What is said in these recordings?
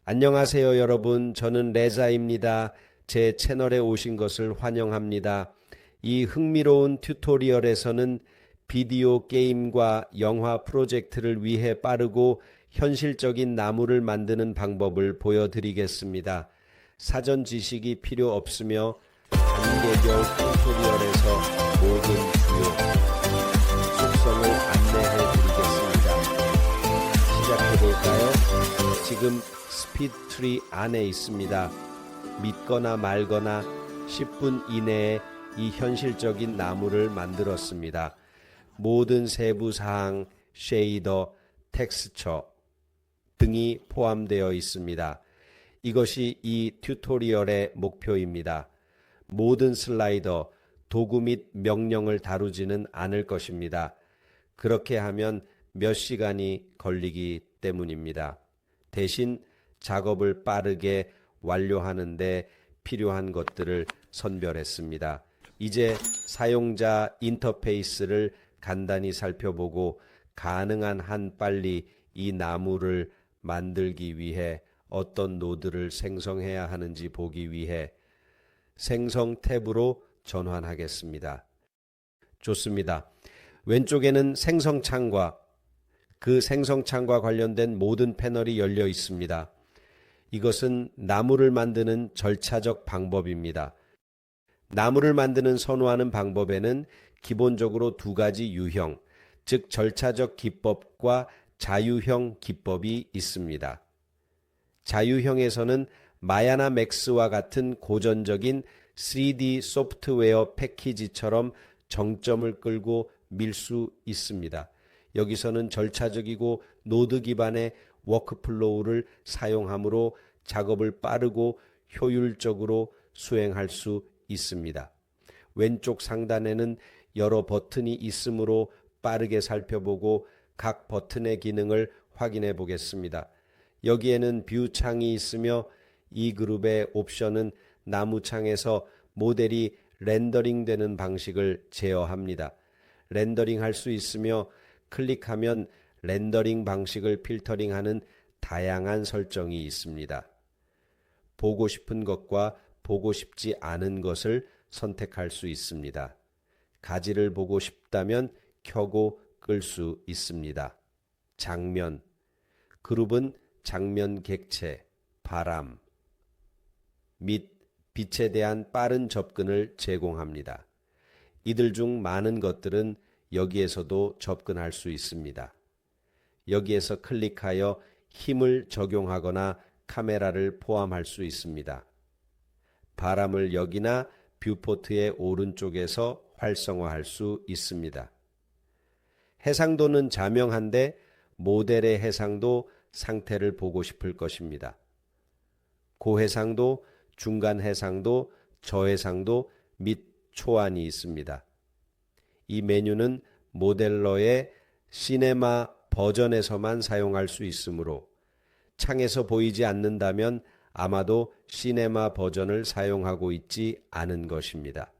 안녕하세요, 여러분. 저는 레자입니다. 제 채널에 오신 것을 환영합니다. 이 흥미로운 튜토리얼에서는 비디오 게임과 영화 프로젝트를 위해 빠르고 현실적인 나무를 만드는 방법을 보여드리겠습니다. 사전 지식이 필요 없으며 단계별 튜토리얼에서 모든 주요 속성을 안내해 드리겠습니다. 시작해 볼까요? 지금 스피드트리 안에 있습니다. 믿거나 말거나 10분 이내에 이 현실적인 나무를 만들었습니다. 모든 세부사항, 쉐이더, 텍스처 등이 포함되어 있습니다. 이것이 이 튜토리얼의 목표입니다. 모든 슬라이더, 도구 및 명령을 다루지는 않을 것입니다. 그렇게 하면 몇 시간이 걸리기 때문입니다. 대신 작업을 빠르게 완료하는 데 필요한 것들을 선별했습니다. 이제 사용자 인터페이스를 간단히 살펴보고 가능한 한 빨리 이 나무를 만들기 위해 어떤 노드를 생성해야 하는지 보기 위해 생성 탭으로 전환하겠습니다. 좋습니다. 왼쪽에는 생성창과 그 생성창과 관련된 모든 패널이 열려 있습니다. 이것은 나무를 만드는 절차적 방법입니다. 나무를 만드는 선호하는 방법에는 기본적으로 두 가지 유형, 즉 절차적 기법과 자유형 기법이 있습니다. 자유형에서는 마야나 맥스와 같은 고전적인 3D 소프트웨어 패키지처럼 정점을 끌고 밀 수 있습니다. 여기서는 절차적이고 노드 기반의 워크플로우를 사용하므로 작업을 빠르고 효율적으로 수행할 수 있습니다. 왼쪽 상단에는 여러 버튼이 있으므로 빠르게 살펴보고 각 버튼의 기능을 확인해 보겠습니다. 여기에는 뷰 창이 있으며 이 그룹의 옵션은 나무 창에서 모델이 렌더링 되는 방식을 제어합니다. 렌더링 할 수 있으며 클릭하면 렌더링 방식을 필터링하는 다양한 설정이 있습니다. 보고 싶은 것과 보고 싶지 않은 것을 선택할 수 있습니다. 가지를 보고 싶다면 켜고 끌 수 있습니다. 장면, 그룹은 장면 객체, 바람 및 빛에 대한 빠른 접근을 제공합니다. 이들 중 많은 것들은 여기에서도 접근할 수 있습니다. 여기에서 클릭하여 힘을 적용하거나 카메라를 포함할 수 있습니다. 바람을 여기나 뷰포트의 오른쪽에서 활성화할 수 있습니다. 해상도는 자명한데 모델의 해상도 상태를 보고 싶을 것입니다. 고해상도, 중간 해상도, 저해상도 및 초안이 있습니다. 이 메뉴는 모델러의 시네마 버전에서만 사용할 수 있으므로 창에서 보이지 않는다면 아마도 시네마 버전을 사용하고 있지 않은 것입니다.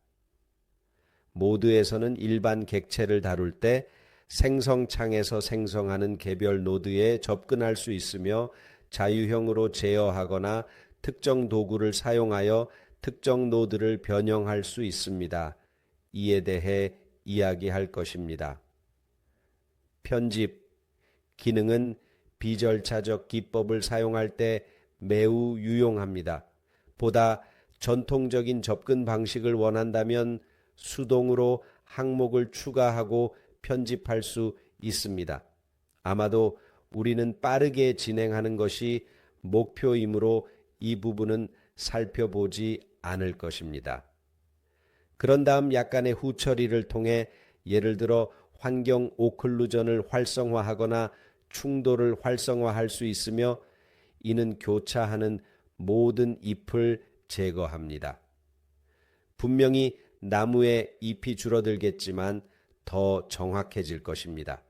모드에서는 일반 객체를 다룰 때 생성창에서 생성하는 개별 노드에 접근할 수 있으며 자유형으로 제어하거나 특정 도구를 사용하여 특정 노드를 변형할 수 있습니다. 이에 대해 이야기할 것입니다. 편집 기능은 비절차적 기법을 사용할 때 매우 유용합니다. 보다 전통적인 접근 방식을 원한다면 수동으로 항목을 추가하고 편집할 수 있습니다. 아마도 우리는 빠르게 진행하는 것이 목표이므로 이 부분은 살펴보지 않을 것입니다. 그런 다음 약간의 후처리를 통해 예를 들어 환경 오클루전을 활성화하거나 충돌을 활성화할 수 있으며 이는 교차하는 모든 잎을 제거합니다. 분명히 나무의 잎이 줄어들겠지만 더 정확해질 것입니다.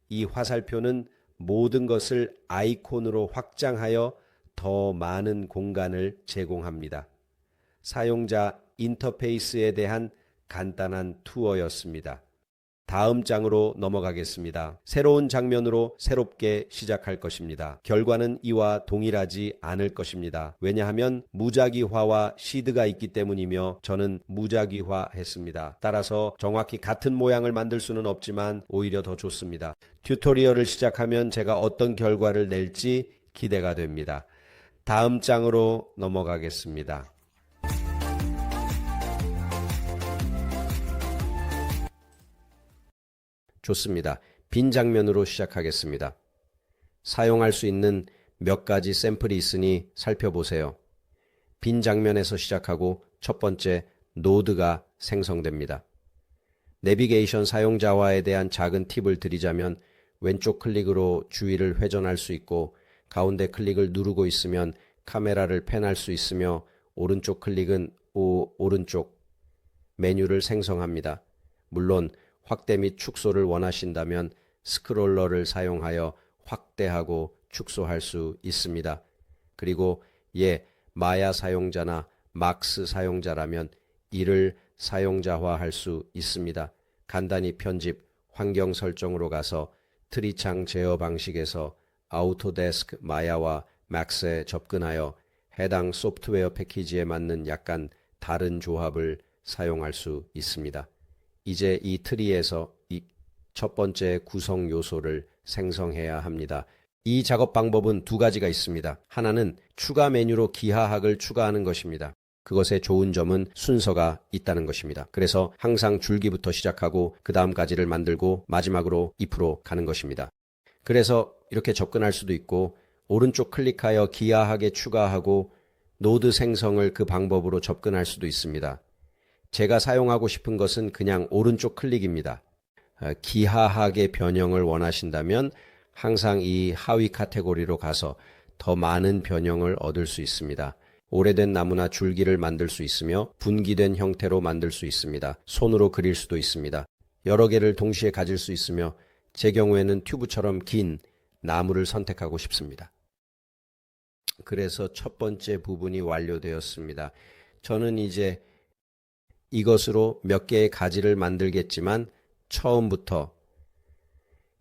이 화살표는 모든 것을 아이콘으로 확장하여 더 많은 공간을 제공합니다. 사용자 인터페이스에 대한 간단한 투어였습니다. 다음 장으로 넘어가겠습니다. 새로운 장면으로 새롭게 시작할 것입니다. 결과는 이와 동일하지 않을 것입니다. 왜냐하면 무작위화와 시드가 있기 때문이며 저는 무작위화했습니다. 따라서 정확히 같은 모양을 만들 수는 없지만 오히려 더 좋습니다. 튜토리얼을 시작하면 제가 어떤 결과를 낼지 기대가 됩니다. 다음 장으로 넘어가겠습니다. 좋습니다. 빈 장면으로 시작하겠습니다. 사용할 수 있는 몇 가지 샘플이 있으니 살펴보세요. 빈 장면에서 시작하고 첫 번째 노드가 생성됩니다. 내비게이션 사용자화에 대한 작은 팁을 드리자면 왼쪽 클릭으로 주위를 회전할 수 있고 가운데 클릭을 누르고 있으면 카메라를 팬할 수 있으며 오른쪽 클릭은 오른쪽 메뉴를 생성합니다. 물론 확대 및 축소를 원하신다면 스크롤러를 사용하여 확대하고 축소할 수 있습니다. 그리고 마야 사용자나 막스 사용자라면 이를 사용자화할 수 있습니다. 간단히 편집, 환경 설정으로 가서 트리창 제어 방식에서 아우토데스크 마야와 막스에 접근하여 해당 소프트웨어 패키지에 맞는 약간 다른 조합을 사용할 수 있습니다. 이제 이 트리에서 이 첫 번째 구성 요소를 생성해야 합니다. 이 작업 방법은 두 가지가 있습니다. 하나는 추가 메뉴로 기하학을 추가하는 것입니다. 그것의 좋은 점은 순서가 있다는 것입니다. 그래서 항상 줄기부터 시작하고 그 다음까지를 만들고 마지막으로 if로 가는 것입니다. 그래서 이렇게 접근할 수도 있고 오른쪽 클릭하여 기하학에 추가하고 노드 생성을 그 방법으로 접근할 수도 있습니다. 제가 사용하고 싶은 것은 그냥 오른쪽 클릭입니다. 기하학의 변형을 원하신다면 항상 이 하위 카테고리로 가서 더 많은 변형을 얻을 수 있습니다. 오래된 나무나 줄기를 만들 수 있으며 분기된 형태로 만들 수 있습니다. 손으로 그릴 수도 있습니다. 여러 개를 동시에 가질 수 있으며 제 경우에는 튜브처럼 긴 나무를 선택하고 싶습니다. 그래서 첫 번째 부분이 완료되었습니다. 저는 이제 이것으로 몇 개의 가지를 만들겠지만 처음부터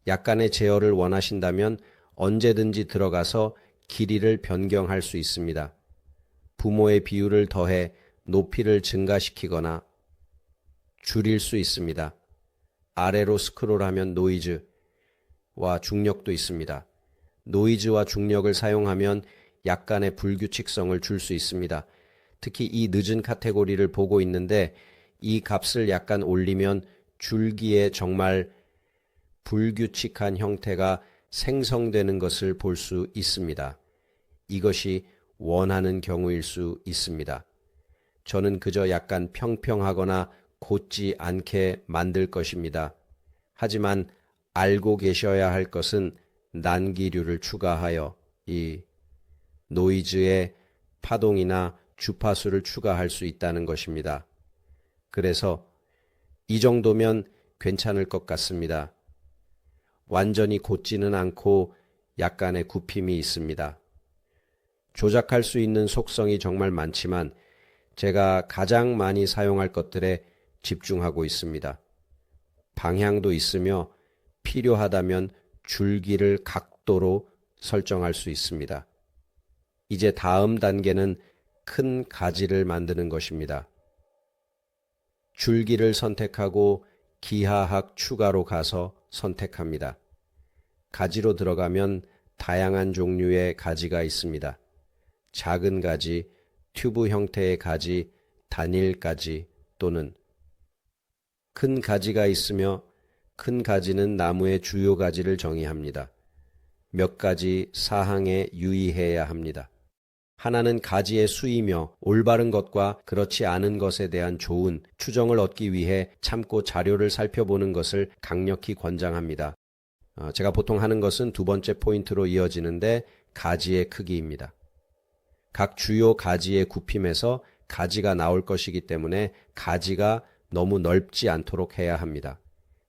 약간의 제어를 원하신다면 언제든지 들어가서 길이를 변경할 수 있습니다. 부모의 비율을 더해 높이를 증가시키거나 줄일 수 있습니다. 아래로 스크롤하면 노이즈와 중력도 있습니다. 노이즈와 중력을 사용하면 약간의 불규칙성을 줄 수 있습니다. 특히 이 늦은 카테고리를 보고 있는데 이 값을 약간 올리면 줄기에 정말 불규칙한 형태가 생성되는 것을 볼 수 있습니다. 이것이 원하는 경우일 수 있습니다. 저는 그저 약간 평평하거나 곧지 않게 만들 것입니다. 하지만 알고 계셔야 할 것은 난기류를 추가하여 이 노이즈의 파동이나 주파수를 추가할 수 있다는 것입니다. 그래서 이 정도면 괜찮을 것 같습니다. 완전히 곧지는 않고 약간의 굽힘이 있습니다. 조작할 수 있는 속성이 정말 많지만 제가 가장 많이 사용할 것들에 집중하고 있습니다. 방향도 있으며 필요하다면 줄기를 각도로 설정할 수 있습니다. 이제 다음 단계는 큰 가지를 만드는 것입니다. 줄기를 선택하고 기하학 추가로 가서 선택합니다. 가지로 들어가면 다양한 종류의 가지가 있습니다. 작은 가지, 튜브 형태의 가지, 단일 가지 또는 큰 가지가 있으며 큰 가지는 나무의 주요 가지를 정의합니다. 몇 가지 사항에 유의해야 합니다. 하나는 가지의 수이며 올바른 것과 그렇지 않은 것에 대한 좋은 추정을 얻기 위해 참고 자료를 살펴보는 것을 강력히 권장합니다. 제가 보통 하는 것은 두 번째 포인트로 이어지는데 가지의 크기입니다. 각 주요 가지의 굽힘에서 가지가 나올 것이기 때문에 가지가 너무 넓지 않도록 해야 합니다.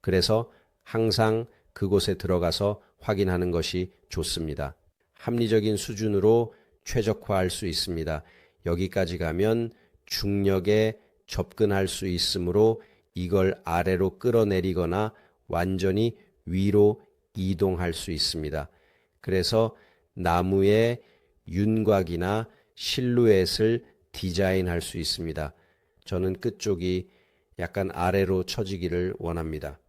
그래서 항상 그곳에 들어가서 확인하는 것이 좋습니다. 합리적인 수준으로 최적화할 수 있습니다. 여기까지 가면 중력에 접근할 수 있으므로 이걸 아래로 끌어내리거나 완전히 위로 이동할 수 있습니다. 그래서 나무의 윤곽이나 실루엣을 디자인할 수 있습니다. 저는 끝쪽이 약간 아래로 처지기를 원합니다.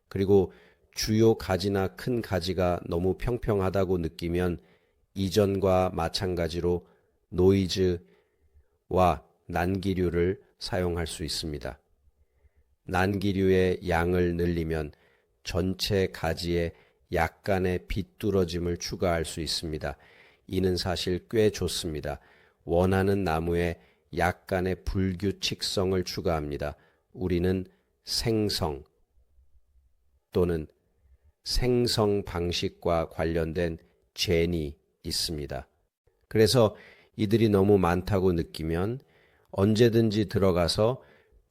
그리고 주요 가지나 큰 가지가 너무 평평하다고 느끼면 이전과 마찬가지로 노이즈와 난기류를 사용할 수 있습니다. 난기류의 양을 늘리면 전체 가지에 약간의 비뚤어짐을 추가할 수 있습니다. 이는 사실 꽤 좋습니다. 원하는 나무에 약간의 불규칙성을 추가합니다. 우리는 생성 또는 생성 방식과 관련된 젠이 있습니다. 그래서 이들이 너무 많다고 느끼면 언제든지 들어가서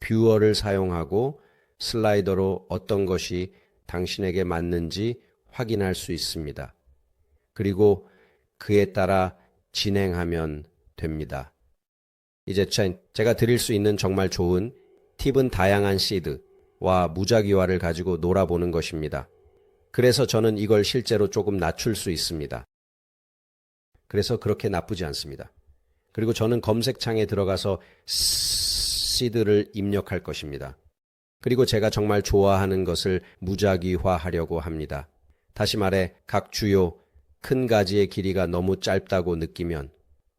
뷰어를 사용하고 슬라이더로 어떤 것이 당신에게 맞는지 확인할 수 있습니다. 그리고 그에 따라 진행하면 됩니다. 이제 제가 드릴 수 있는 정말 좋은 팁은 다양한 시드와 무작위화를 가지고 놀아보는 것입니다. 그래서 저는 이걸 실제로 조금 낮출 수 있습니다. 그래서 그렇게 나쁘지 않습니다. 그리고 저는 검색창에 들어가서 시드를 입력할 것입니다. 그리고 제가 정말 좋아하는 것을 무작위화하려고 합니다. 다시 말해 각 주요 큰 가지의 길이가 너무 짧다고 느끼면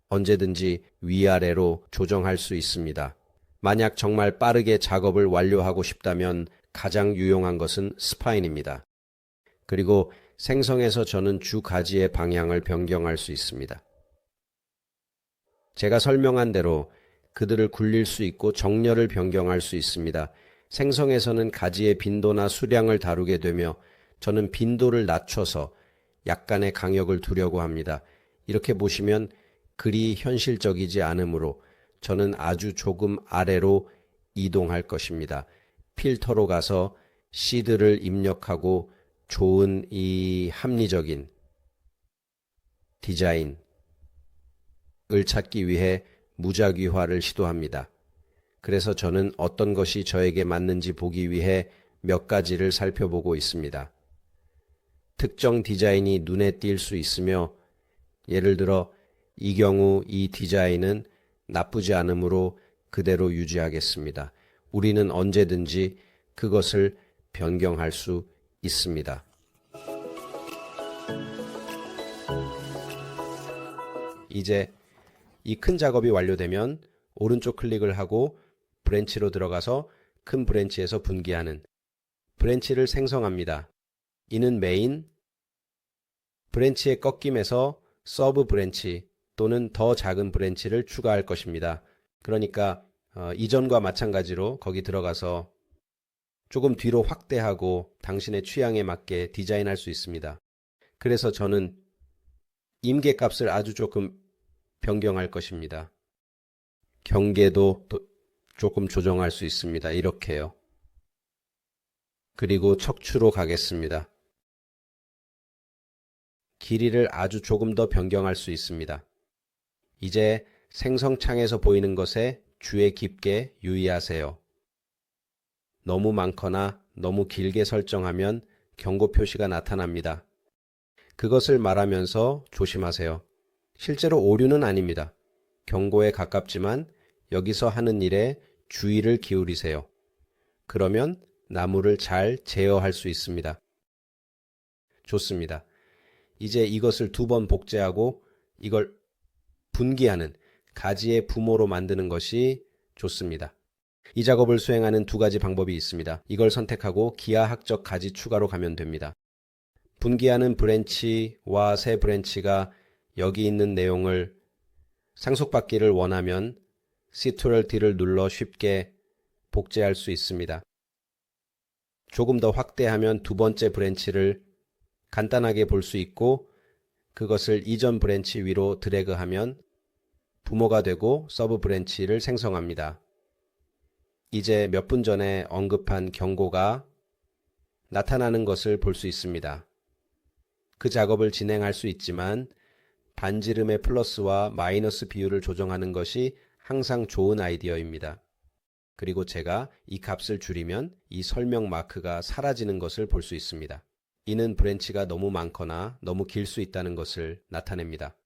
언제든지 위아래로 조정할 수 있습니다. 만약 정말 빠르게 작업을 완료하고 싶다면 가장 유용한 것은 스파인입니다. 그리고 생성에서 저는 주 가지의 방향을 변경할 수 있습니다. 제가 설명한 대로 그들을 굴릴 수 있고 정렬을 변경할 수 있습니다. 생성에서는 가지의 빈도나 수량을 다루게 되며 저는 빈도를 낮춰서 약간의 강역을 두려고 합니다. 이렇게 보시면 그리 현실적이지 않으므로 저는 아주 조금 아래로 이동할 것입니다. 필터로 가서 시드를 입력하고 좋은 이 합리적인 디자인을 찾기 위해 무작위화를 시도합니다. 그래서 저는 어떤 것이 저에게 맞는지 보기 위해 몇 가지를 살펴보고 있습니다. 특정 디자인이 눈에 띌 수 있으며 예를 들어 이 경우 이 디자인은 나쁘지 않으므로 그대로 유지하겠습니다. 우리는 언제든지 그것을 변경할 수 있습니다. 이제 이 큰 작업이 완료되면 오른쪽 클릭을 하고 브랜치로 들어가서 큰 브랜치에서 분기하는 브랜치를 생성합니다. 이는 메인 브랜치의 꺾임에서 서브 브랜치 또는 더 작은 브랜치를 추가할 것입니다. 그러니까 이전과 마찬가지로 거기 들어가서 조금 뒤로 확대하고 당신의 취향에 맞게 디자인할 수 있습니다. 그래서 저는 임계값을 아주 조금 변경할 것입니다. 경계도 조금 조정할 수 있습니다. 이렇게요. 그리고 척추로 가겠습니다. 길이를 아주 조금 더 변경할 수 있습니다. 이제 생성창에서 보이는 것에 주의 깊게 유의하세요. 너무 많거나 너무 길게 설정하면 경고 표시가 나타납니다. 그것을 말하면서 조심하세요. 실제로 오류는 아닙니다. 경고에 가깝지만 여기서 하는 일에 주의를 기울이세요. 그러면 나무를 잘 제어할 수 있습니다. 좋습니다. 이제 이것을 2번 복제하고 이걸 분기하는 가지의 부모로 만드는 것이 좋습니다. 이 작업을 수행하는 2가지 방법이 있습니다. 이걸 선택하고 기하학적 가지 추가로 가면 됩니다. 분기하는 브랜치와 새 브랜치가 여기 있는 내용을 상속받기를 원하면 Ctrl-D를 눌러 쉽게 복제할 수 있습니다. 조금 더 확대하면 2번째 브랜치를 간단하게 볼 수 있고 그것을 이전 브랜치 위로 드래그하면 부모가 되고 서브 브랜치를 생성합니다. 이제 몇 분 전에 언급한 경고가 나타나는 것을 볼 수 있습니다. 그 작업을 진행할 수 있지만 반지름의 플러스와 마이너스 비율을 조정하는 것이 항상 좋은 아이디어입니다. 그리고 제가 이 값을 줄이면 이 설명 마크가 사라지는 것을 볼 수 있습니다. 이는 브랜치가 너무 많거나 너무 길 수 있다는 것을 나타냅니다.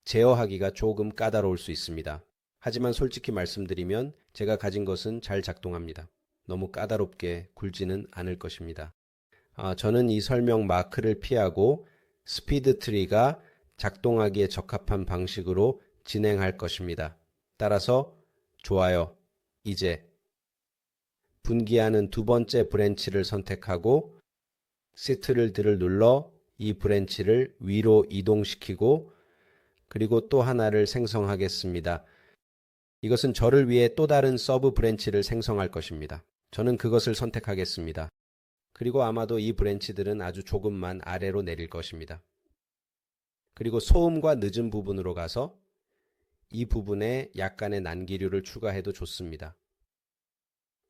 제어하기가 조금 까다로울 수 있습니다. 하지만 솔직히 말씀드리면 제가 가진 것은 잘 작동합니다. 너무 까다롭게 굴지는 않을 것입니다. 저는 이 설명 마크를 피하고 스피드 트리가 작동하기에 적합한 방식으로 진행할 것입니다. 따라서 좋아요. 이제 분기하는 두 번째 브랜치를 선택하고 시트를 눌러 이 브랜치를 위로 이동시키고 그리고 또 하나를 생성하겠습니다. 이것은 저를 위해 또 다른 서브 브랜치를 생성할 것입니다. 저는 그것을 선택하겠습니다. 그리고 아마도 이 브랜치들은 아주 조금만 아래로 내릴 것입니다. 그리고 소음과 늦은 부분으로 가서 이 부분에 약간의 난기류를 추가해도 좋습니다.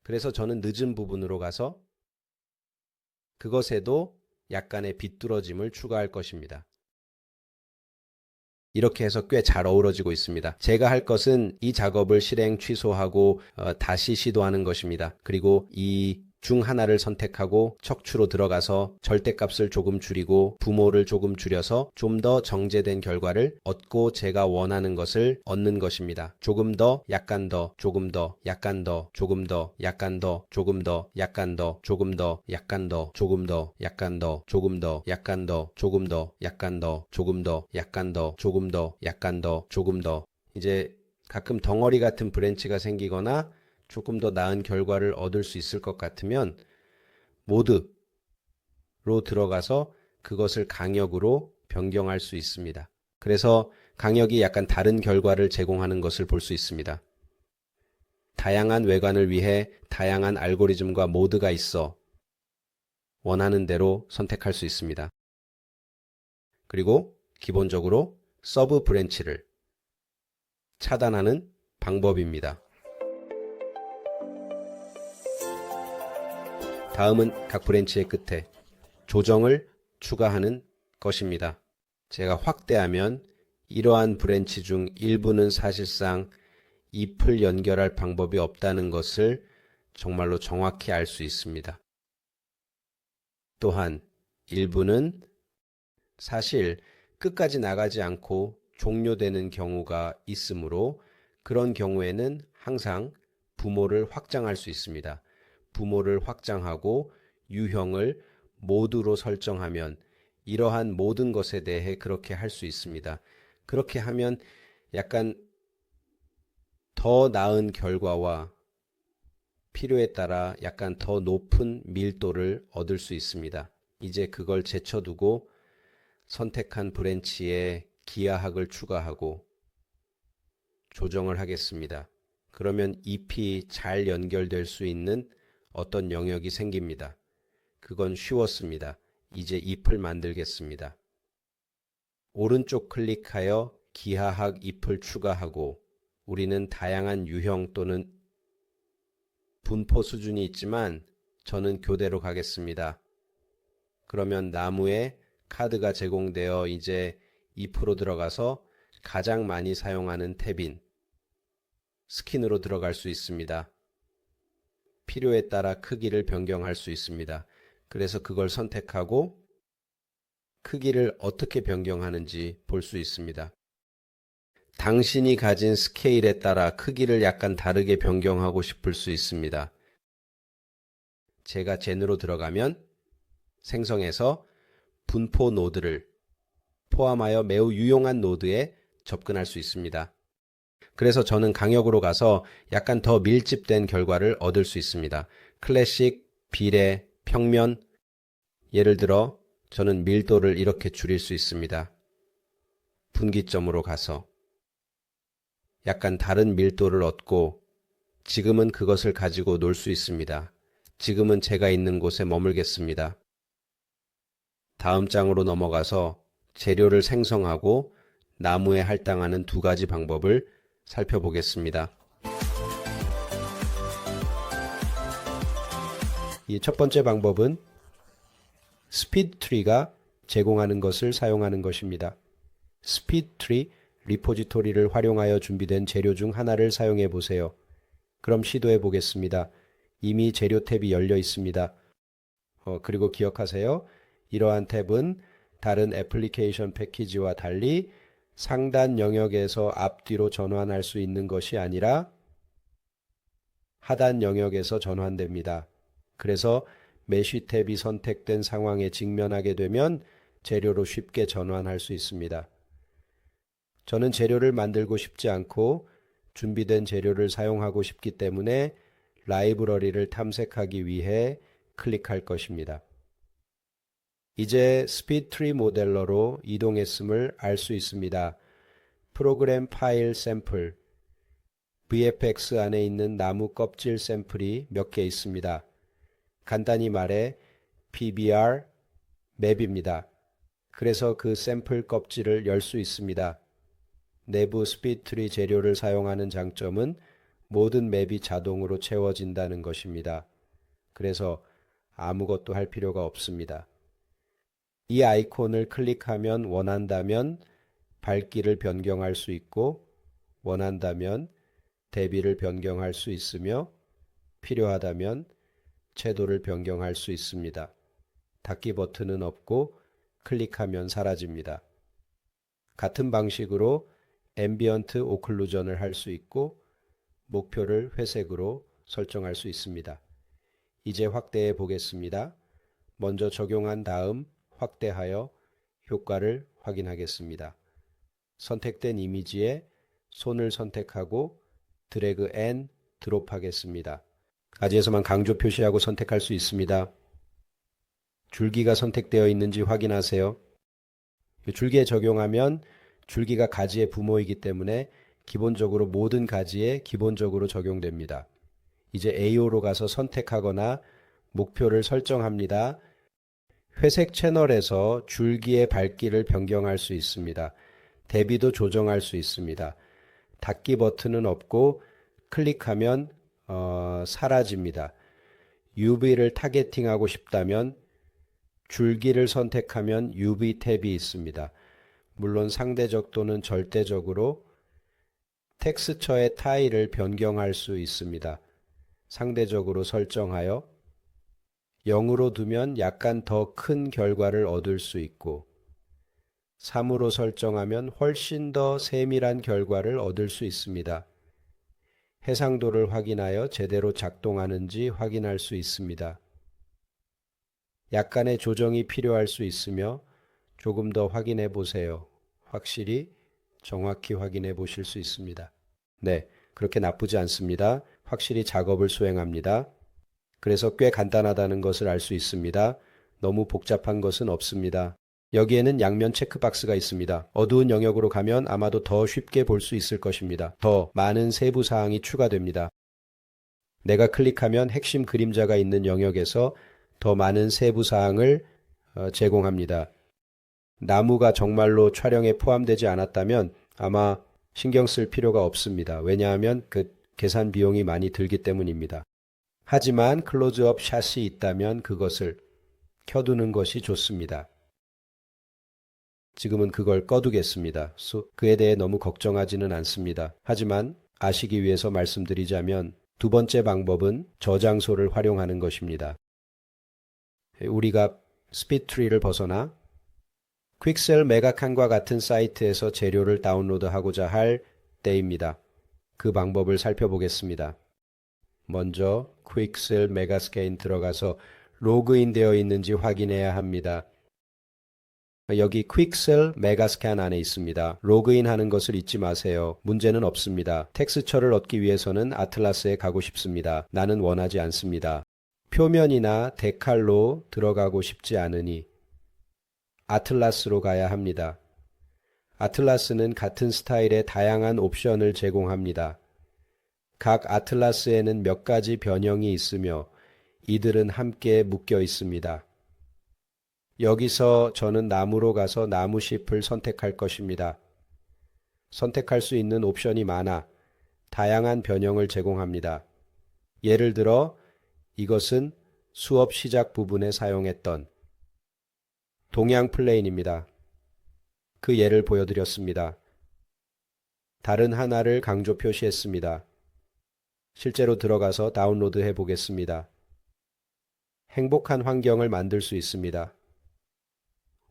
그래서 저는 늦은 부분으로 가서 그것에도 약간의 비뚤어짐을 추가할 것입니다. 이렇게 해서 꽤 잘 어우러지고 있습니다. 제가 할 것은 이 작업을 실행 취소하고 다시 시도하는 것입니다. 그리고 이 중 하나를 선택하고 척추로 들어가서 절대값을 조금 줄이고 부모를 조금 줄여서 좀 더 정제된 결과를 얻고 제가 원하는 것을 얻는 것입니다. 조금 더, 약간 더, 조금 더, 약간 더, 조금 더, 약간 더, 조금 더, 약간 더, 조금 더, 약간 더, 조금 더, 약간 더, 조금 더, 약간 더, 조금 더, 약간 더, 조금 더, 약간 더, 조금 더, 약간 더, 조금 더. 이제 가끔 덩어리 같은 브랜치가 생기거나 조금 더 나은 결과를 얻을 수 있을 것 같으면 모드로 들어가서 그것을 강역으로 변경할 수 있습니다. 그래서 강역이 약간 다른 결과를 제공하는 것을 볼 수 있습니다. 다양한 외관을 위해 다양한 알고리즘과 모드가 있어 원하는 대로 선택할 수 있습니다. 그리고 기본적으로 서브 브랜치를 차단하는 방법입니다. 다음은 각 브랜치의 끝에 조정을 추가하는 것입니다. 제가 확대하면 이러한 브랜치 중 일부는 사실상 잎을 연결할 방법이 없다는 것을 정말로 정확히 알 수 있습니다. 또한 일부는 사실 끝까지 나가지 않고 종료되는 경우가 있으므로 그런 경우에는 항상 부모를 확장할 수 있습니다. 부모를 확장하고 유형을 모두로 설정하면 이러한 모든 것에 대해 그렇게 할 수 있습니다. 그렇게 하면 약간 더 나은 결과와 필요에 따라 약간 더 높은 밀도를 얻을 수 있습니다. 이제 그걸 제쳐두고 선택한 브랜치에 기하학을 추가하고 조정을 하겠습니다. 그러면 잎이 잘 연결될 수 있는 어떤 영역이 생깁니다. 그건 쉬웠습니다. 이제 잎을 만들겠습니다. 오른쪽 클릭하여 기하학 잎을 추가하고 우리는 다양한 유형 또는 분포 수준이 있지만 저는 교대로 가겠습니다. 그러면 나무에 카드가 제공되어 이제 잎으로 들어가서 가장 많이 사용하는 탭인 스킨으로 들어갈 수 있습니다. 필요에 따라 크기를 변경할 수 있습니다. 그래서 그걸 선택하고 크기를 어떻게 변경하는지 볼 수 있습니다. 당신이 가진 스케일에 따라 크기를 약간 다르게 변경하고 싶을 수 있습니다. 제가 젠으로 들어가면 생성해서 분포 노드를 포함하여 매우 유용한 노드에 접근할 수 있습니다. 그래서 저는 강역으로 가서 약간 더 밀집된 결과를 얻을 수 있습니다. 클래식, 비례, 평면, 예를 들어 저는 밀도를 이렇게 줄일 수 있습니다. 분기점으로 가서 약간 다른 밀도를 얻고 지금은 그것을 가지고 놀 수 있습니다. 지금은 제가 있는 곳에 머물겠습니다. 다음 장으로 넘어가서 재료를 생성하고 나무에 할당하는 두 가지 방법을 살펴보겠습니다. 이 첫 번째 방법은 스피드 트리가 제공하는 것을 사용하는 것입니다. 스피드 트리 리포지토리를 활용하여 준비된 재료 중 하나를 사용해 보세요. 그럼 시도해 보겠습니다. 이미 재료 탭이 열려 있습니다. 그리고 기억하세요. 이러한 탭은 다른 애플리케이션 패키지와 달리 상단 영역에서 앞뒤로 전환할 수 있는 것이 아니라 하단 영역에서 전환됩니다. 그래서 메쉬 탭이 선택된 상황에 직면하게 되면 재료로 쉽게 전환할 수 있습니다. 저는 재료를 만들고 싶지 않고 준비된 재료를 사용하고 싶기 때문에 라이브러리를 탐색하기 위해 클릭할 것입니다. 이제 스피드트리 모델러로 이동했음을 알 수 있습니다. 프로그램 파일 샘플, VFX 안에 있는 나무 껍질 샘플이 몇 개 있습니다. 간단히 말해 PBR 맵입니다. 그래서 그 샘플 껍질을 열 수 있습니다. 내부 스피드트리 재료를 사용하는 장점은 모든 맵이 자동으로 채워진다는 것입니다. 그래서 아무것도 할 필요가 없습니다. 이 아이콘을 클릭하면 원한다면 밝기를 변경할 수 있고 원한다면 대비를 변경할 수 있으며 필요하다면 채도를 변경할 수 있습니다. 닫기 버튼은 없고 클릭하면 사라집니다. 같은 방식으로 앰비언트 오클루전을 할 수 있고 목표를 회색으로 설정할 수 있습니다. 이제 확대해 보겠습니다. 먼저 적용한 다음 확대하여 효과를 확인하겠습니다. 선택된 이미지에 손을 선택하고 드래그 앤 드롭 하겠습니다. 가지에서만 강조 표시하고 선택할 수 있습니다. 줄기가 선택되어 있는지 확인하세요. 줄기에 적용하면 줄기가 가지의 부모이기 때문에 기본적으로 모든 가지에 기본적으로 적용됩니다. 이제 AO로 가서 선택하거나 목표를 설정합니다. 회색 채널에서 줄기의 밝기를 변경할 수 있습니다. 대비도 조정할 수 있습니다. 닫기 버튼은 없고 클릭하면 사라집니다. UV를 타겟팅하고 싶다면 줄기를 선택하면 UV 탭이 있습니다. 물론 상대적 또는 절대적으로 텍스처의 타일을 변경할 수 있습니다. 상대적으로 설정하여 0으로 두면 약간 더 큰 결과를 얻을 수 있고 3으로 설정하면 훨씬 더 세밀한 결과를 얻을 수 있습니다. 해상도를 확인하여 제대로 작동하는지 확인할 수 있습니다. 약간의 조정이 필요할 수 있으며 조금 더 확인해 보세요. 확실히 정확히 확인해 보실 수 있습니다. 네, 그렇게 나쁘지 않습니다. 확실히 작업을 수행합니다. 그래서 꽤 간단하다는 것을 알 수 있습니다. 너무 복잡한 것은 없습니다. 여기에는 양면 체크박스가 있습니다. 어두운 영역으로 가면 아마도 더 쉽게 볼 수 있을 것입니다. 더 많은 세부 사항이 추가됩니다. 내가 클릭하면 핵심 그림자가 있는 영역에서 더 많은 세부 사항을 제공합니다. 나무가 정말로 촬영에 포함되지 않았다면 아마 신경 쓸 필요가 없습니다. 왜냐하면 그 계산 비용이 많이 들기 때문입니다. 하지만 클로즈업 샷이 있다면 그것을 켜두는 것이 좋습니다. 지금은 그걸 꺼두겠습니다. 그에 대해 너무 걱정하지는 않습니다. 하지만 아시기 위해서 말씀드리자면 두 번째 방법은 저장소를 활용하는 것입니다. 우리가 스피드트리를 벗어나 퀵셀 메가칸과 같은 사이트에서 재료를 다운로드하고자 할 때입니다. 그 방법을 살펴보겠습니다. 먼저 퀵셀 메가스캔 들어가서 로그인 되어 있는지 확인해야 합니다. 여기 퀵셀 메가스캔 안에 있습니다. 로그인 하는 것을 잊지 마세요. 문제는 없습니다. 텍스처를 얻기 위해서는 아틀라스에 가고 싶습니다. 나는 원하지 않습니다. 표면이나 데칼로 들어가고 싶지 않으니 아틀라스로 가야 합니다. 아틀라스는 같은 스타일의 다양한 옵션을 제공합니다. 각 아틀라스에는 몇 가지 변형이 있으며 이들은 함께 묶여 있습니다. 여기서 저는 나무로 가서 나무잎을 선택할 것입니다. 선택할 수 있는 옵션이 많아 다양한 변형을 제공합니다. 예를 들어 이것은 수업 시작 부분에 사용했던 동양 플레인입니다. 그 예를 보여드렸습니다. 다른 하나를 강조 표시했습니다. 실제로 들어가서 다운로드 해 보겠습니다. 행복한 환경을 만들 수 있습니다.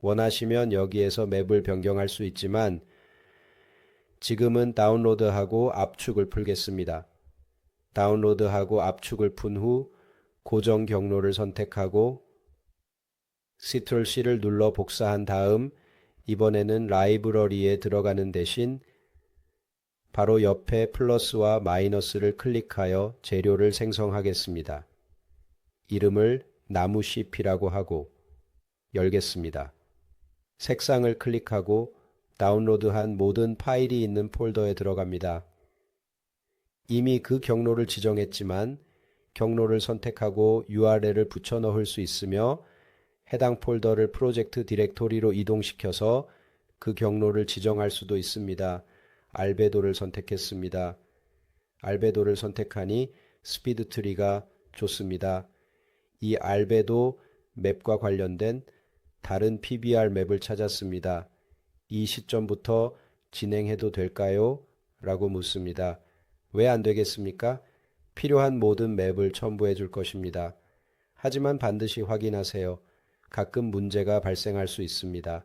원하시면 여기에서 맵을 변경할 수 있지만 지금은 다운로드하고 압축을 풀겠습니다. 다운로드하고 압축을 푼 후 고정 경로를 선택하고 Ctrl+C를 눌러 복사한 다음 이번에는 라이브러리에 들어가는 대신 바로 옆에 플러스와 마이너스를 클릭하여 재료를 생성하겠습니다. 이름을 나무CP라고 하고 열겠습니다. 색상을 클릭하고 다운로드한 모든 파일이 있는 폴더에 들어갑니다. 이미 그 경로를 지정했지만 경로를 선택하고 URL을 붙여 넣을 수 있으며 해당 폴더를 프로젝트 디렉토리로 이동시켜서 그 경로를 지정할 수도 있습니다. 알베도를 선택했습니다. 알베도를 선택하니 스피드 트리가 좋습니다. 이 알베도 맵과 관련된 다른 PBR 맵을 찾았습니다. 이 시점부터 진행해도 될까요? 라고 묻습니다. 왜 안 되겠습니까? 필요한 모든 맵을 첨부해 줄 것입니다. 하지만 반드시 확인하세요. 가끔 문제가 발생할 수 있습니다.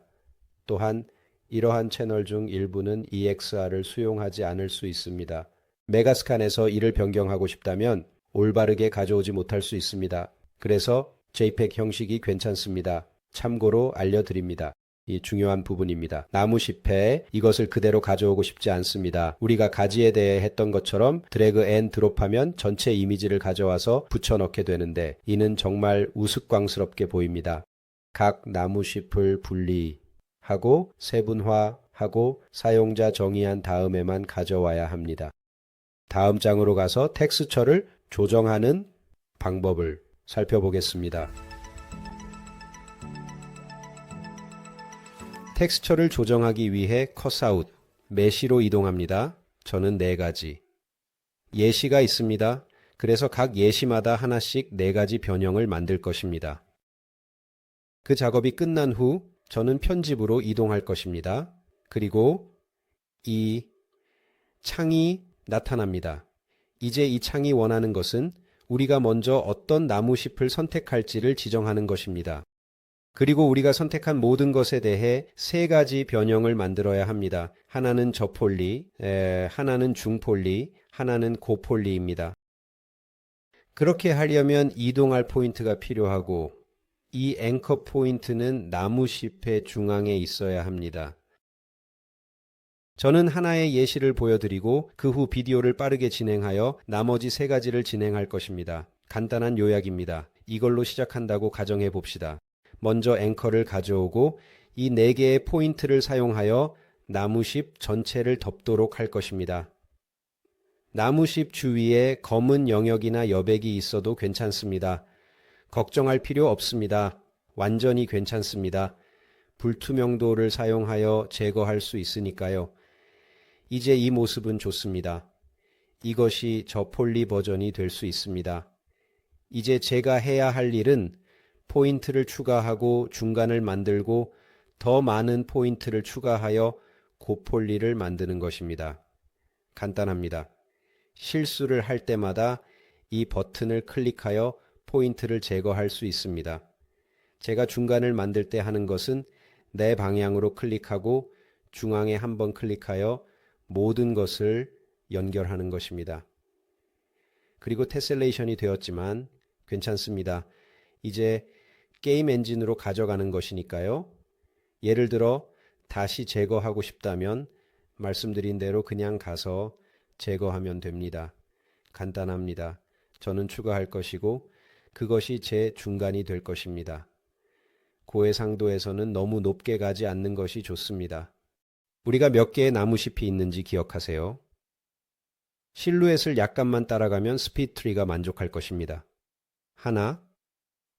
또한 이러한 채널 중 일부는 EXR을 수용하지 않을 수 있습니다. 메가스칸에서 이를 변경하고 싶다면 올바르게 가져오지 못할 수 있습니다. 그래서 JPEG 형식이 괜찮습니다. 참고로 알려드립니다. 이 중요한 부분입니다. 나무 잎에 이것을 그대로 가져오고 싶지 않습니다. 우리가 가지에 대해 했던 것처럼 드래그 앤 드롭하면 전체 이미지를 가져와서 붙여넣게 되는데 이는 정말 우스꽝스럽게 보입니다. 각 나무 잎을 분리하고 세분화하고 사용자 정의한 다음에만 가져와야 합니다. 다음 장으로 가서 텍스처를 조정하는 방법을 살펴보겠습니다. 텍스처를 조정하기 위해 컷아웃, 메시로 이동합니다. 저는 4가지. 예시가 있습니다. 그래서 각 예시마다 하나씩 4가지 변형을 만들 것입니다. 그 작업이 끝난 후 저는 편집으로 이동할 것입니다. 그리고 이 창이 나타납니다. 이제 이 창이 원하는 것은 우리가 먼저 어떤 나무잎을 선택할지를 지정하는 것입니다. 그리고 우리가 선택한 모든 것에 대해 3가지 변형을 만들어야 합니다. 하나는 저폴리, 하나는 중폴리, 하나는 고폴리입니다. 그렇게 하려면 이동할 포인트가 필요하고 이 앵커 포인트는 나무잎의 중앙에 있어야 합니다. 저는 하나의 예시를 보여드리고 그 후 비디오를 빠르게 진행하여 나머지 3가지를 진행할 것입니다. 간단한 요약입니다. 이걸로 시작한다고 가정해 봅시다. 먼저 앵커를 가져오고 이 4개의 포인트를 사용하여 나무잎 전체를 덮도록 할 것입니다. 나무잎 주위에 검은 영역이나 여백이 있어도 괜찮습니다. 걱정할 필요 없습니다. 완전히 괜찮습니다. 불투명도를 사용하여 제거할 수 있으니까요. 이제 이 모습은 좋습니다. 이것이 저폴리 버전이 될 수 있습니다. 이제 제가 해야 할 일은 포인트를 추가하고 중간을 만들고 더 많은 포인트를 추가하여 고폴리를 만드는 것입니다. 간단합니다. 실수를 할 때마다 이 버튼을 클릭하여 포인트를 제거할 수 있습니다. 제가 중간을 만들 때 하는 것은 내 방향으로 클릭하고 중앙에 한번 클릭하여 모든 것을 연결하는 것입니다. 그리고 테셀레이션이 되었지만 괜찮습니다. 이제 게임 엔진으로 가져가는 것이니까요. 예를 들어 다시 제거하고 싶다면 말씀드린 대로 그냥 가서 제거하면 됩니다. 간단합니다. 저는 추가할 것이고 그것이 제 중간이 될 것입니다. 고해상도에서는 너무 높게 가지 않는 것이 좋습니다. 우리가 몇 개의 나무잎이 있는지 기억하세요. 실루엣을 약간만 따라가면 스피드 트리가 만족할 것입니다. 하나,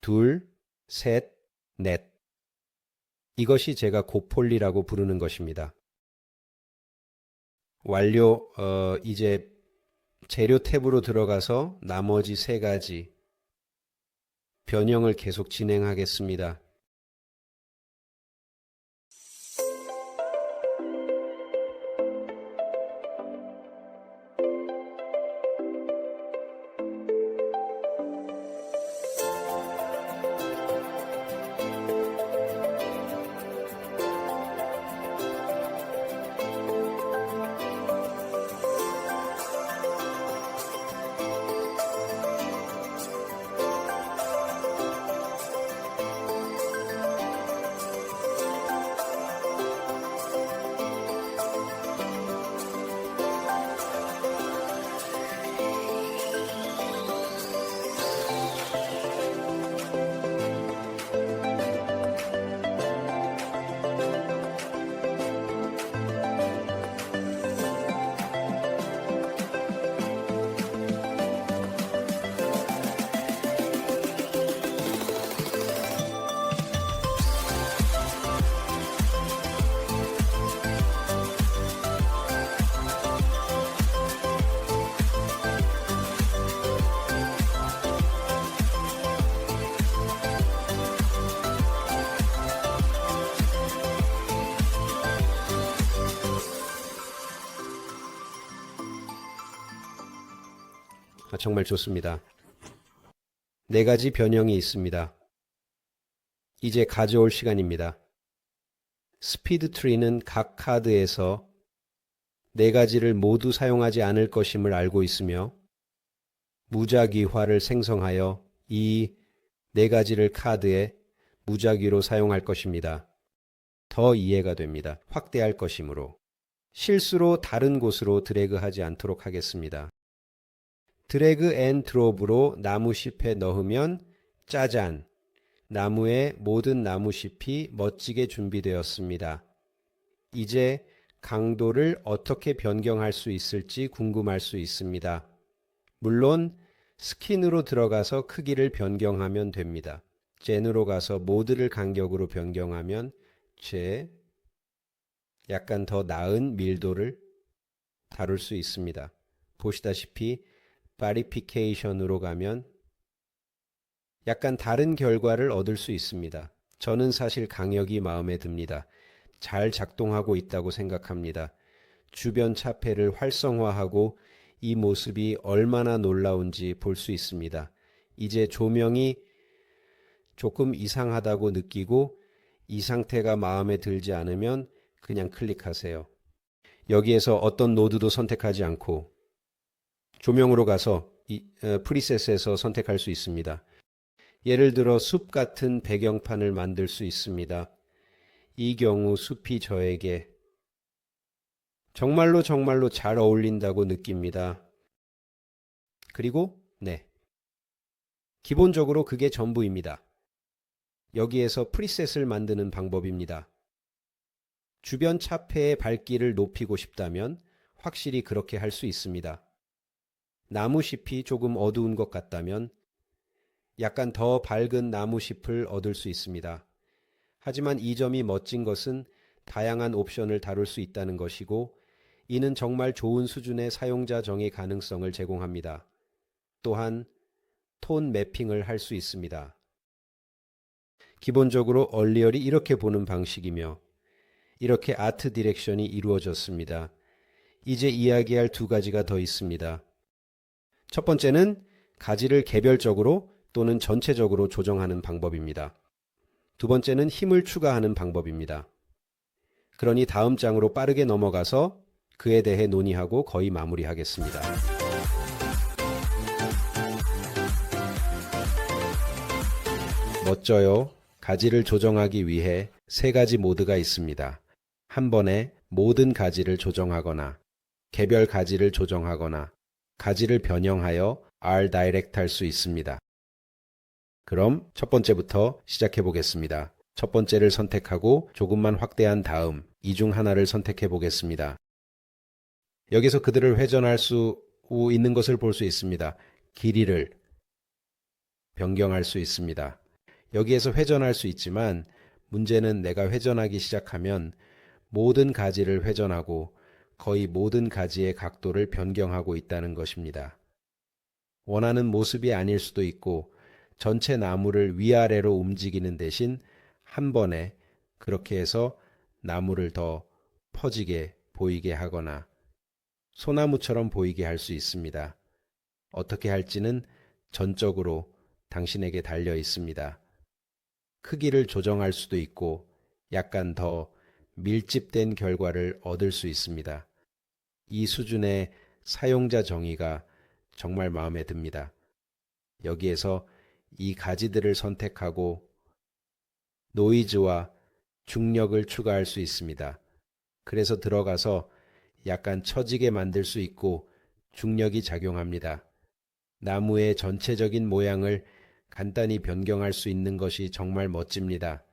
둘, 셋, 넷. 이것이 제가 고폴리라고 부르는 것입니다. 완료. 이제 재료 탭으로 들어가서 나머지 3가지 변형을 계속 진행하겠습니다. 정말 좋습니다. 4가지 변형이 있습니다. 이제 가져올 시간입니다. 스피드 트리는 각 카드에서 4가지를 모두 사용하지 않을 것임을 알고 있으며 무작위화를 생성하여 이 4가지를 카드에 무작위로 사용할 것입니다. 더 이해가 됩니다. 확대할 것이므로 실수로 다른 곳으로 드래그하지 않도록 하겠습니다. 드래그 앤 드롭으로 나무잎에 넣으면 짜잔! 나무의 모든 나무잎이 멋지게 준비되었습니다. 이제 강도를 어떻게 변경할 수 있을지 궁금할 수 있습니다. 물론 스킨으로 들어가서 크기를 변경하면 됩니다. 젠으로 가서 모드를 간격으로 변경하면 약간 더 나은 밀도를 다룰 수 있습니다. 보시다시피 바리피케이션으로 가면 약간 다른 결과를 얻을 수 있습니다. 저는 사실 강역이 마음에 듭니다. 잘 작동하고 있다고 생각합니다. 주변 차폐를 활성화하고 이 모습이 얼마나 놀라운지 볼 수 있습니다. 이제 조명이 조금 이상하다고 느끼고 이 상태가 마음에 들지 않으면 그냥 클릭하세요. 여기에서 어떤 노드도 선택하지 않고 조명으로 가서 프리셋에서 선택할 수 있습니다. 예를 들어 숲 같은 배경판을 만들 수 있습니다. 이 경우 숲이 저에게 정말로 잘 어울린다고 느낍니다. 그리고 기본적으로 그게 전부입니다. 여기에서 프리셋을 만드는 방법입니다. 주변 차폐의 밝기를 높이고 싶다면 확실히 그렇게 할 수 있습니다. 나무잎이 조금 어두운 것 같다면 약간 더 밝은 나무잎을 얻을 수 있습니다. 하지만 이 점이 멋진 것은 다양한 옵션을 다룰 수 있다는 것이고 이는 정말 좋은 수준의 사용자 정의 가능성을 제공합니다. 또한 톤 매핑을 할 수 있습니다. 기본적으로 얼리얼이 이렇게 보는 방식이며 이렇게 아트 디렉션이 이루어졌습니다. 이제 이야기할 2가지가 더 있습니다. 첫 번째는 가지를 개별적으로 또는 전체적으로 조정하는 방법입니다. 2번째는 힘을 추가하는 방법입니다. 그러니 다음 장으로 빠르게 넘어가서 그에 대해 논의하고 거의 마무리하겠습니다. 멋져요. 가지를 조정하기 위해 3가지 모드가 있습니다. 한 번에 모든 가지를 조정하거나 개별 가지를 조정하거나 가지를 변형하여 R-Direct 할 수 있습니다. 그럼 첫 번째부터 시작해 보겠습니다. 첫 번째를 선택하고 조금만 확대한 다음 이 중 하나를 선택해 보겠습니다. 여기서 그들을 회전할 수 있는 것을 볼 수 있습니다. 길이를 변경할 수 있습니다. 여기에서 회전할 수 있지만 문제는 내가 회전하기 시작하면 모든 가지를 회전하고 거의 모든 가지의 각도를 변경하고 있다는 것입니다. 원하는 모습이 아닐 수도 있고 전체 나무를 위아래로 움직이는 대신 한 번에 그렇게 해서 나무를 더 퍼지게 보이게 하거나 소나무처럼 보이게 할 수 있습니다. 어떻게 할지는 전적으로 당신에게 달려 있습니다. 크기를 조정할 수도 있고 약간 더 밀집된 결과를 얻을 수 있습니다. 이 수준의 사용자 정의가 정말 마음에 듭니다. 여기에서 이 가지들을 선택하고 노이즈와 중력을 추가할 수 있습니다. 그래서 들어가서 약간 처지게 만들 수 있고 중력이 작용합니다. 나무의 전체적인 모양을 간단히 변경할 수 있는 것이 정말 멋집니다.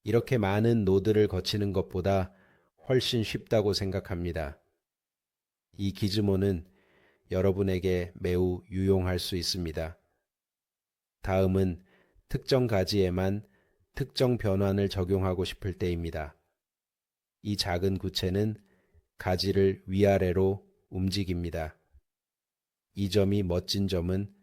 이렇게 많은 노드를 거치는 것보다 훨씬 쉽다고 생각합니다. 이 기즈모는 여러분에게 매우 유용할 수 있습니다. 다음은 특정 가지에만 특정 변환을 적용하고 싶을 때입니다. 이 작은 구체는 가지를 위아래로 움직입니다. 이 점이 멋진 점은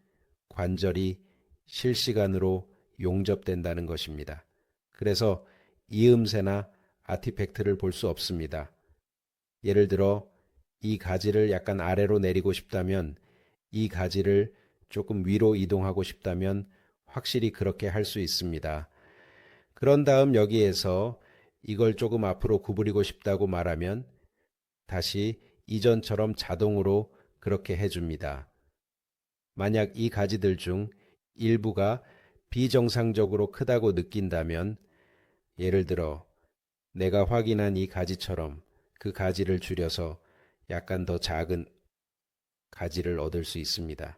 관절이 실시간으로 용접된다는 것입니다. 그래서 이음새나 아티팩트를 볼 수 없습니다. 예를 들어 이 가지를 약간 아래로 내리고 싶다면 이 가지를 조금 위로 이동하고 싶다면 확실히 그렇게 할 수 있습니다. 그런 다음 여기에서 이걸 조금 앞으로 구부리고 싶다고 말하면 다시 이전처럼 자동으로 그렇게 해줍니다. 만약 이 가지들 중 일부가 비정상적으로 크다고 느낀다면 예를 들어 내가 확인한 이 가지처럼 그 가지를 줄여서 약간 더 작은 가지를 얻을 수 있습니다.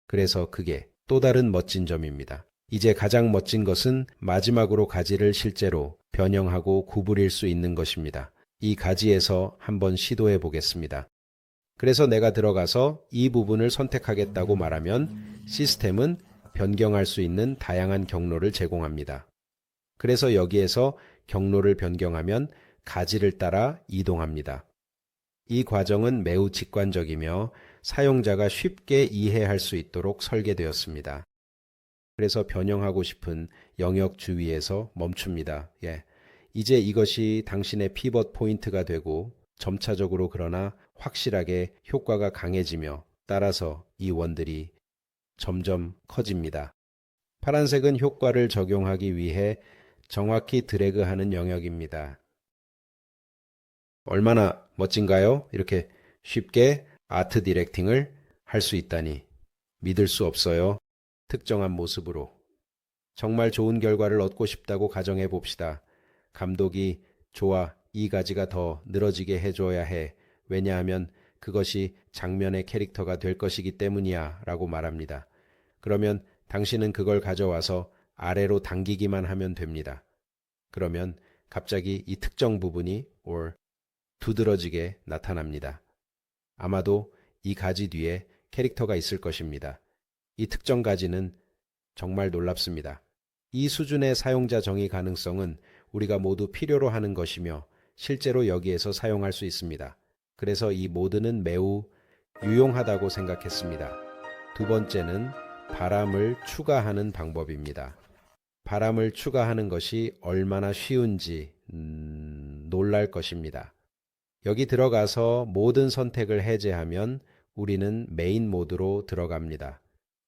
그래서 그게 또 다른 멋진 점입니다. 이제 가장 멋진 것은 마지막으로 가지를 실제로 변형하고 구부릴 수 있는 것입니다. 이 가지에서 한번 시도해 보겠습니다. 그래서 내가 들어가서 이 부분을 선택하겠다고 말하면 시스템은 변경할 수 있는 다양한 경로를 제공합니다. 그래서 여기에서 경로를 변경하면 가지를 따라 이동합니다. 이 과정은 매우 직관적이며 사용자가 쉽게 이해할 수 있도록 설계되었습니다. 그래서 변형하고 싶은 영역 주위에서 멈춥니다. 이제 이것이 당신의 피벗 포인트가 되고 점차적으로 그러나 확실하게 효과가 강해지며 따라서 이 원들이 점점 커집니다. 파란색은 효과를 적용하기 위해 정확히 드래그하는 영역입니다. 얼마나 멋진가요? 이렇게 쉽게 아트 디렉팅을 할 수 있다니 믿을 수 없어요. 특정한 모습으로. 정말 좋은 결과를 얻고 싶다고 가정해 봅시다. 감독이 좋아, 이 가지가 더 늘어지게 해줘야 해. 왜냐하면 그것이 장면의 캐릭터가 될 것이기 때문이야 라고 말합니다. 그러면 당신은 그걸 가져와서 아래로 당기기만 하면 됩니다. 그러면 갑자기 이 특정 부분이 두드러지게 나타납니다. 아마도 이 가지 뒤에 캐릭터가 있을 것입니다. 이 특정 가지는 정말 놀랍습니다. 이 수준의 사용자 정의 가능성은 우리가 모두 필요로 하는 것이며 실제로 여기에서 사용할 수 있습니다. 그래서 이 모드는 매우 유용하다고 생각했습니다. 두 번째는 바람을 추가하는 방법입니다. 바람을 추가하는 것이 얼마나 쉬운지 놀랄 것입니다. 여기 들어가서 모든 선택을 해제하면 우리는 메인 모드로 들어갑니다.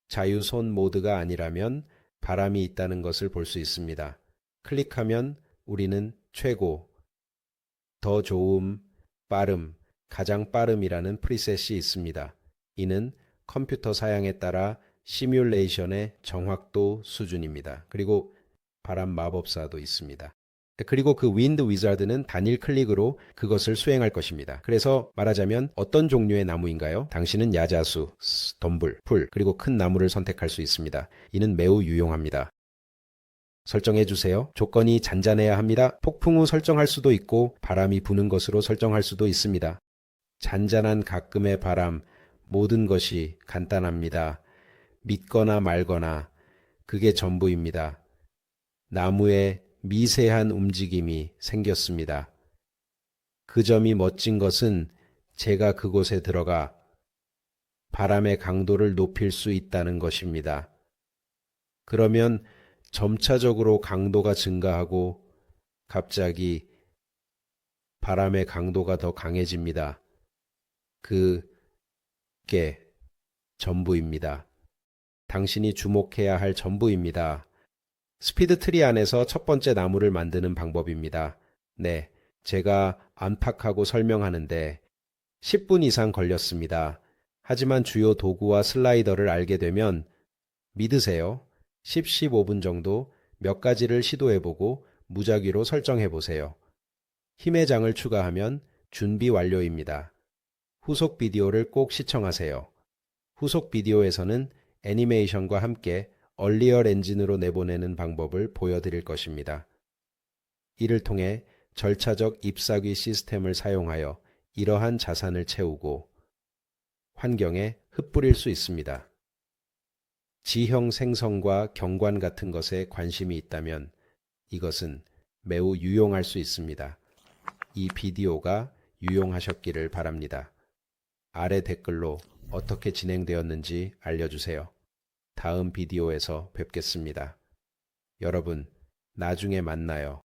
자유손 모드가 아니라면 바람이 있다는 것을 볼 수 있습니다. 클릭하면 우리는 최고, 더 좋음, 빠름, 가장 빠름이라는 프리셋이 있습니다. 이는 컴퓨터 사양에 따라 시뮬레이션의 정확도 수준입니다. 그리고 바람 마법사도 있습니다. 그리고 그 윈드 위자드는 단일 클릭으로 그것을 수행할 것입니다. 그래서 말하자면 어떤 종류의 나무인가요? 당신은 야자수, 덤불, 풀, 그리고 큰 나무를 선택할 수 있습니다. 이는 매우 유용합니다. 설정해 주세요. 조건이 잔잔해야 합니다. 폭풍 후 설정할 수도 있고 바람이 부는 것으로 설정할 수도 있습니다. 잔잔한 가끔의 바람, 모든 것이 간단합니다. 믿거나 말거나 그게 전부입니다. 나무에 미세한 움직임이 생겼습니다. 그 점이 멋진 것은 제가 그곳에 들어가 바람의 강도를 높일 수 있다는 것입니다. 그러면 점차적으로 강도가 증가하고 갑자기 바람의 강도가 더 강해집니다. 그게 전부입니다. 당신이 주목해야 할 전부입니다. 스피드 트리 안에서 첫 번째 나무를 만드는 방법입니다. 네, 제가 안팎하고 설명하는데 10분 이상 걸렸습니다. 하지만 주요 도구와 슬라이더를 알게 되면 믿으세요. 15분 정도 몇 가지를 시도해보고 무작위로 설정해보세요. 힘의 장을 추가하면 준비 완료입니다. 후속 비디오를 꼭 시청하세요. 후속 비디오에서는 애니메이션과 함께 얼리얼 엔진으로 내보내는 방법을 보여드릴 것입니다. 이를 통해 절차적 잎사귀 시스템을 사용하여 이러한 자산을 채우고 환경에 흩뿌릴 수 있습니다. 지형 생성과 경관 같은 것에 관심이 있다면 이것은 매우 유용할 수 있습니다. 이 비디오가 유용하셨기를 바랍니다. 아래 댓글로 어떻게 진행되었는지 알려주세요. 다음 비디오에서 뵙겠습니다. 여러분, 나중에 만나요.